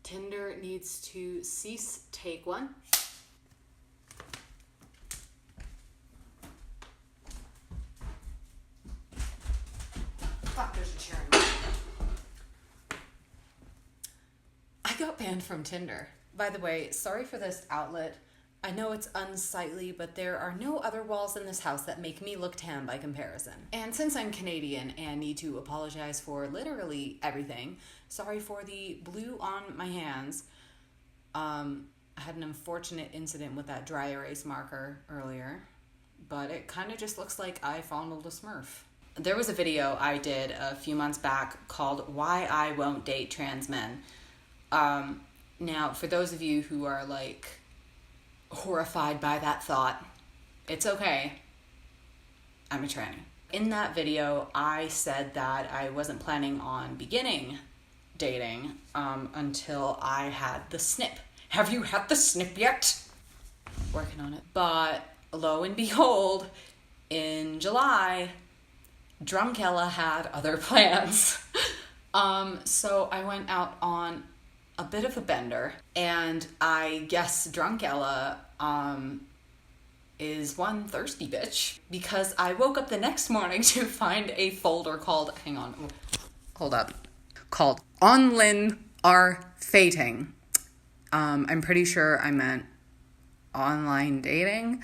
Tinder needs to cease take one. Fuck, there's a chair in there. I got banned from Tinder. By the way, sorry for this outlet. I know it's unsightly, but there are no other walls in this house that make me look tan by comparison. And since I'm Canadian and need to apologize for literally everything, sorry for the blue on my hands. I had an unfortunate incident with that dry erase marker earlier, but it kind of just looks like I fondled a Smurf. There was a video I did a few months back called Why I Won't Date Trans Men. Now, for those of you who are like horrified by that thought, it's okay. I'm a tranny. In that video, I said that I wasn't planning on beginning dating until I had the snip. Have you had the snip yet? Working on it. But lo and behold, in July, Drunkella had other plans. So I went out on a bit of a bender, and I guess Drunkella is one thirsty bitch, because I woke up the next morning to find a folder called, called Online Are Fating. I'm pretty sure I meant online dating.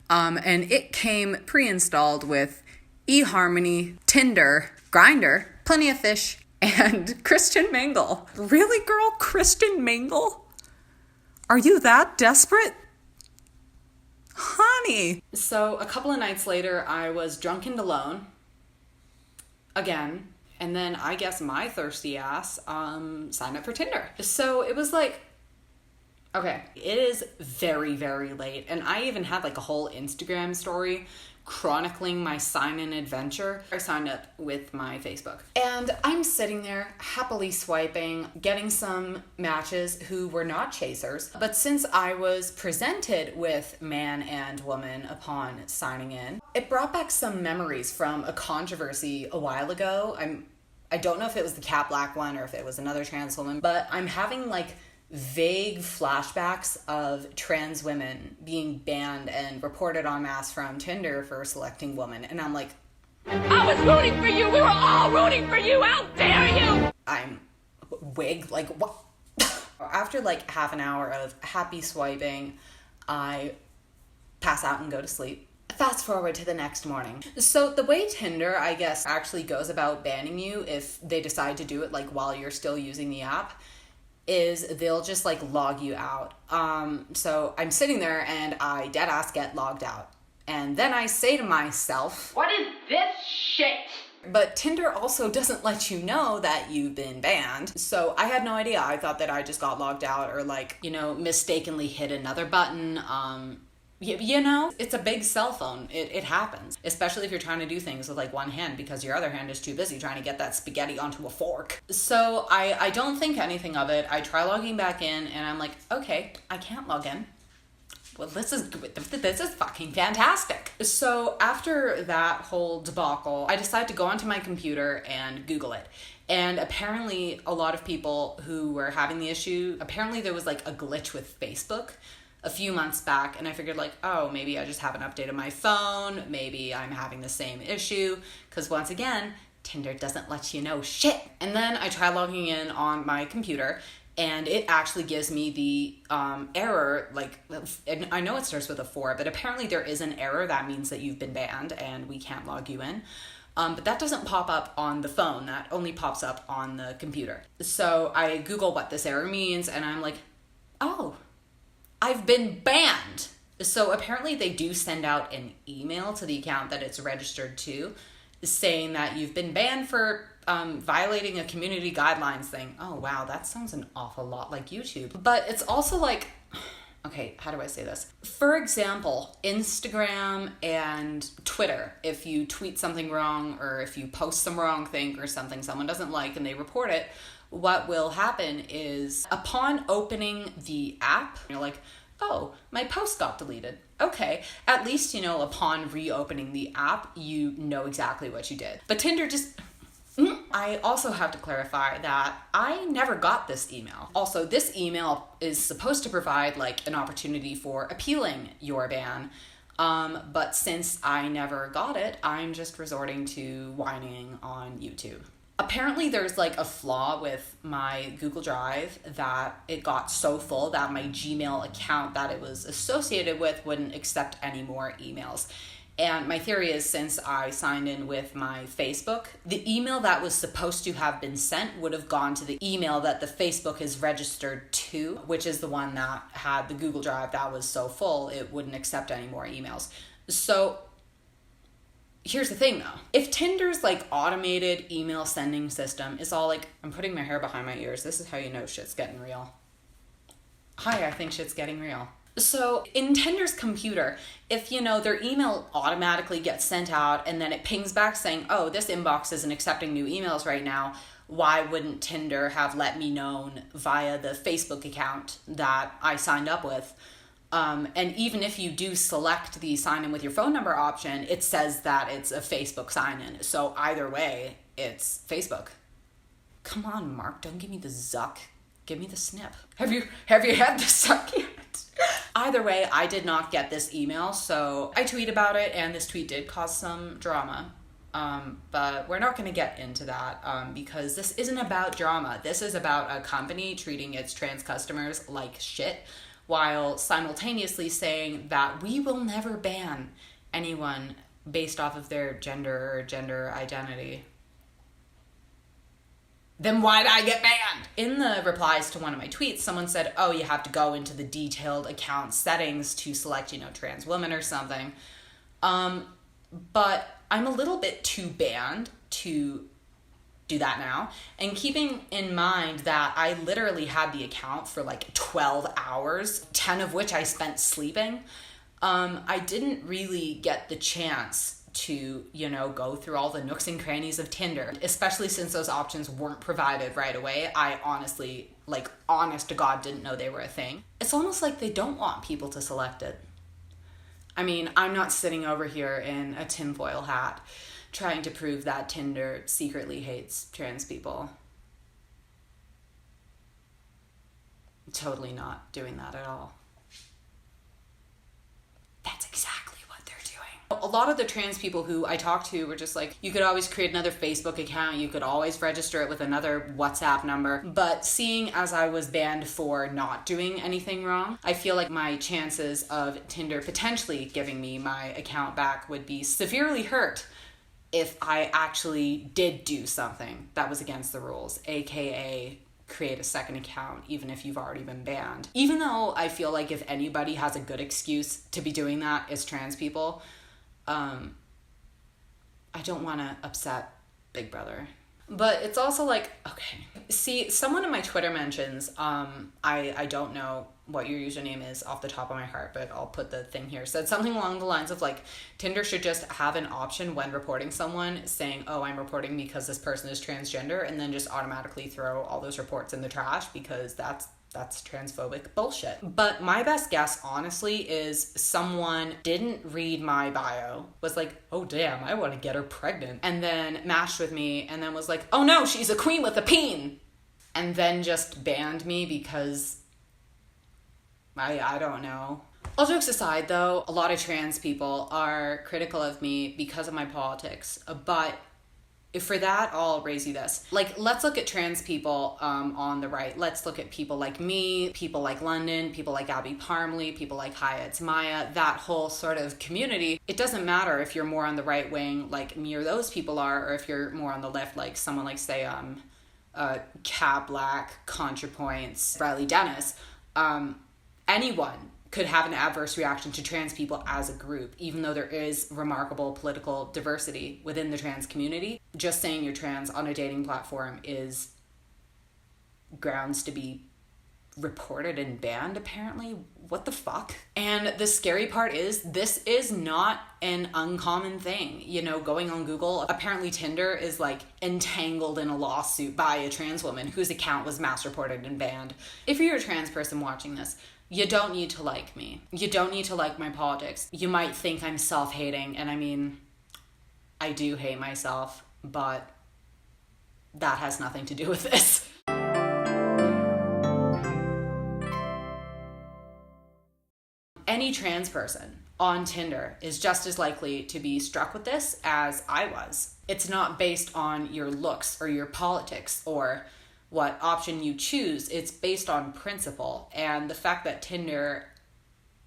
And it came pre-installed with eHarmony, Tinder, Grindr, Plenty of Fish, and Christian Mingle. Really, girl? Christian Mingle? Are you that desperate? Honey. So a couple of nights later, I was drunk and alone. Again. And then I guess my thirsty ass signed up for Tinder. So it was like, okay, it is very, very late. And I even had like a whole Instagram story chronicling my sign-in adventure. I signed up with my Facebook. And I'm sitting there happily swiping, getting some matches who were not chasers. But since I was presented with man and woman upon signing in, it brought back some memories from a controversy a while ago. I don't know if it was the Cat Black one or if it was another trans woman, but I'm having like vague flashbacks of trans women being banned and reported en masse from Tinder for selecting women. And I'm like, I was rooting for you. We were all rooting for you. How dare you? I'm wig, like what? After like half an hour of happy swiping, I pass out and go to sleep. Fast forward to the next morning. So the way Tinder, I guess, actually goes about banning you if they decide to do it like while you're still using the app, is they'll just like log you out. So I'm sitting there and I dead ass get logged out. And then I say to myself, what is this shit? But Tinder also doesn't let you know that you've been banned. So I had no idea. I thought that I just got logged out or like, mistakenly hit another button. It's a big cell phone. It happens, especially if you're trying to do things with like one hand because your other hand is too busy trying to get that spaghetti onto a fork. So I don't think anything of it. I try logging back in and I'm like, okay, I can't log in. Well, this is fucking fantastic. So after that whole debacle, I decided to go onto my computer and Google it. And apparently a lot of people who were having the issue, apparently there was like a glitch with Facebook a few months back, and I figured like, oh, maybe I just haven't updated my phone, maybe I'm having the same issue, because once again, Tinder doesn't let you know shit. And then I try logging in on my computer, and it actually gives me the error, like, and I know it starts with a 4, but apparently there is an error that means that you've been banned and we can't log you in. But that doesn't pop up on the phone, that only pops up on the computer. So I Google what this error means, and I'm like, oh, I've been banned. So apparently they do send out an email to the account that it's registered to saying that you've been banned for violating a community guidelines thing. Oh, wow, that sounds an awful lot like YouTube. But it's also like, okay, how do I say this? For example, Instagram and Twitter, if you tweet something wrong or if you post some wrong thing or something someone doesn't like and they report it, what will happen is upon opening the app, you're like, oh, my post got deleted. Okay, at least, upon reopening the app, you know exactly what you did. But Tinder just, I also have to clarify that I never got this email. Also, this email is supposed to provide like an opportunity for appealing your ban. But since I never got it, I'm just resorting to whining on YouTube. Apparently there's like a flaw with my Google Drive that it got so full that my Gmail account that it was associated with wouldn't accept any more emails. And my theory is, since I signed in with my Facebook, the email that was supposed to have been sent would have gone to the email that the Facebook is registered to, which is the one that had the Google Drive that was so full it wouldn't accept any more emails. So here's the thing though. If Tinder's like automated email sending system is all like, I'm putting my hair behind my ears, this is how you know shit's getting real. Hi, I think shit's getting real. So in Tinder's computer, if their email automatically gets sent out and then it pings back saying, oh, this inbox isn't accepting new emails right now, why wouldn't Tinder have let me know via the Facebook account that I signed up with? And even if you do select the sign in with your phone number option, it says that it's a Facebook sign in. So either way, it's Facebook. Come on, Mark, don't give me the zuck. Give me the snip. Have you had the suck yet? Either way, I did not get this email, so I tweet about it, and this tweet did cause some drama. But we're not going to get into that because this isn't about drama. This is about a company treating its trans customers like shit while simultaneously saying that we will never ban anyone based off of their gender or gender identity. Then why'd I get banned? In the replies to one of my tweets, someone said, oh, you have to go into the detailed account settings to select, trans women or something. But I'm a little bit too banned to do that now. And keeping in mind that I literally had the account for like 12 hours, 10 of which I spent sleeping, I didn't really get the chance to, go through all the nooks and crannies of Tinder, especially since those options weren't provided right away. I honestly, honest to God, didn't know they were a thing. It's almost like they don't want people to select it. I mean, I'm not sitting over here in a tinfoil hat trying to prove that Tinder secretly hates trans people. Totally not doing that at all. That's exactly what they're doing. A lot of the trans people who I talked to were just like, you could always create another Facebook account, you could always register it with another WhatsApp number. But seeing as I was banned for not doing anything wrong, I feel like my chances of Tinder potentially giving me my account back would be severely hurt if I actually did do something that was against the rules, aka create a second account even if you've already been banned. Even though I feel like if anybody has a good excuse to be doing that, it's trans people. I don't want to upset Big Brother. But it's also like, okay. See, someone in my Twitter mentions, I don't know what your username is off the top of my heart, but I'll put the thing here, said something along the lines of like, Tinder should just have an option when reporting someone saying, oh, I'm reporting because this person is transgender, and then just automatically throw all those reports in the trash because that's transphobic bullshit. But my best guess, honestly, is someone didn't read my bio, was like, oh damn, I want to get her pregnant, and then matched with me, and then was like, oh no, she's a queen with a peen, and then just banned me because I don't know. All jokes aside though, a lot of trans people are critical of me because of my politics, but for that, I'll raise you this. Like, let's look at trans people on the right. Let's look at people like me, people like London, people like Abby Parmley, people like Hyatt's Maya, that whole sort of community. It doesn't matter if you're more on the right wing like me or those people are, or if you're more on the left like someone like, say, Cat Black, ContraPoints, Riley Dennis. Anyone could have an adverse reaction to trans people as a group, even though there is remarkable political diversity within the trans community. Just saying you're trans on a dating platform is grounds to be reported and banned, apparently. What the fuck? And the scary part is, this is not an uncommon thing. Going on Google, apparently Tinder is like entangled in a lawsuit by a trans woman whose account was mass reported and banned. If you're a trans person watching this, you don't need to like me. You don't need to like my politics. You might think I'm self-hating, and I mean, I do hate myself, but that has nothing to do with this. Any trans person on Tinder is just as likely to be struck with this as I was. It's not based on your looks or your politics or what option you choose. It's based on principle. And the fact that Tinder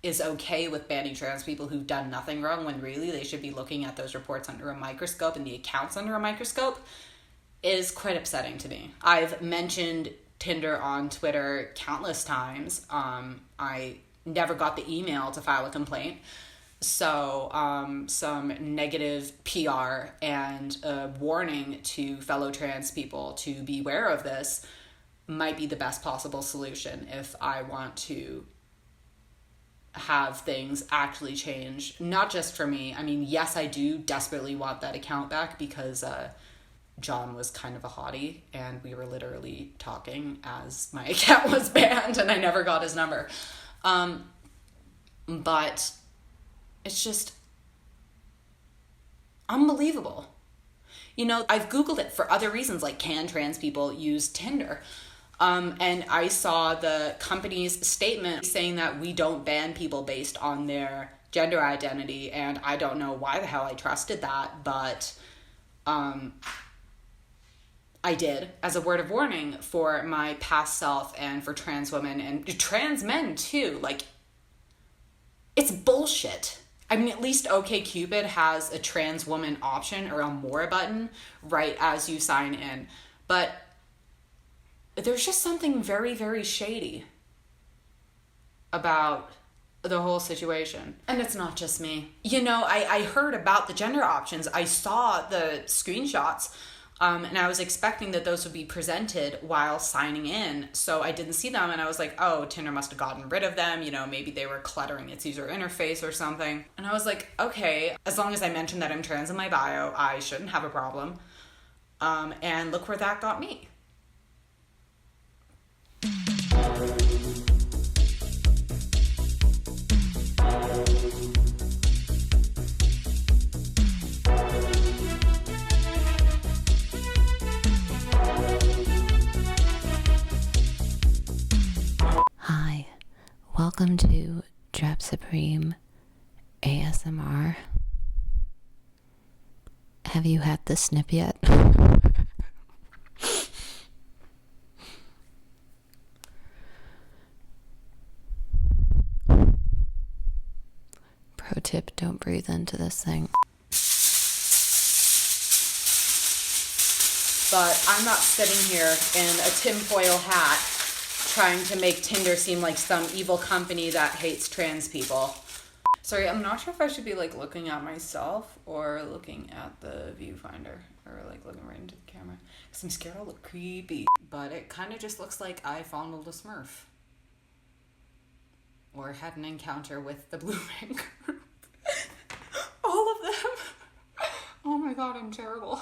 is okay with banning trans people who've done nothing wrong, when really they should be looking at those reports under a microscope and the accounts under a microscope, is quite upsetting to me. I've mentioned Tinder on Twitter countless times. I never got the email to file a complaint. So some negative PR and a warning to fellow trans people to beware of this might be the best possible solution if I want to have things actually change. Not just for me. I mean, yes, I do desperately want that account back because John was kind of a hottie and we were literally talking as my account was banned and I never got his number. But it's just unbelievable. You know, I've Googled it for other reasons, like can trans people use Tinder? And I saw the company's statement saying that we don't ban people based on their gender identity. And I don't know why the hell I trusted that, but I did, as a word of warning for my past self and for trans women and trans men too. Like, it's bullshit. I mean, at least OkCupid has a trans woman option or a more button right as you sign in. But there's just something very, very shady about the whole situation. And it's not just me. You know, I heard about the gender options. I saw the screenshots. And I was expecting that those would be presented while signing in. So I didn't see them and I was like, oh, Tinder must have gotten rid of them. You know, maybe they were cluttering its user interface or something. And I was like, okay, as long as I mention that I'm trans in my bio, I shouldn't have a problem. And look where that got me. Welcome to Drop Supreme ASMR. Have you had the snip yet? Pro tip, don't breathe into this thing. But I'm not sitting here in a tinfoil hat trying to make Tinder seem like some evil company that hates trans people. Sorry, I'm not sure if I should be like looking at myself or looking at the viewfinder or like looking right into the camera because I'm scared I'll look creepy. But it kind of just looks like I fondled a Smurf or had an encounter with the Blue Man Group. All of them. Oh my god, I'm terrible.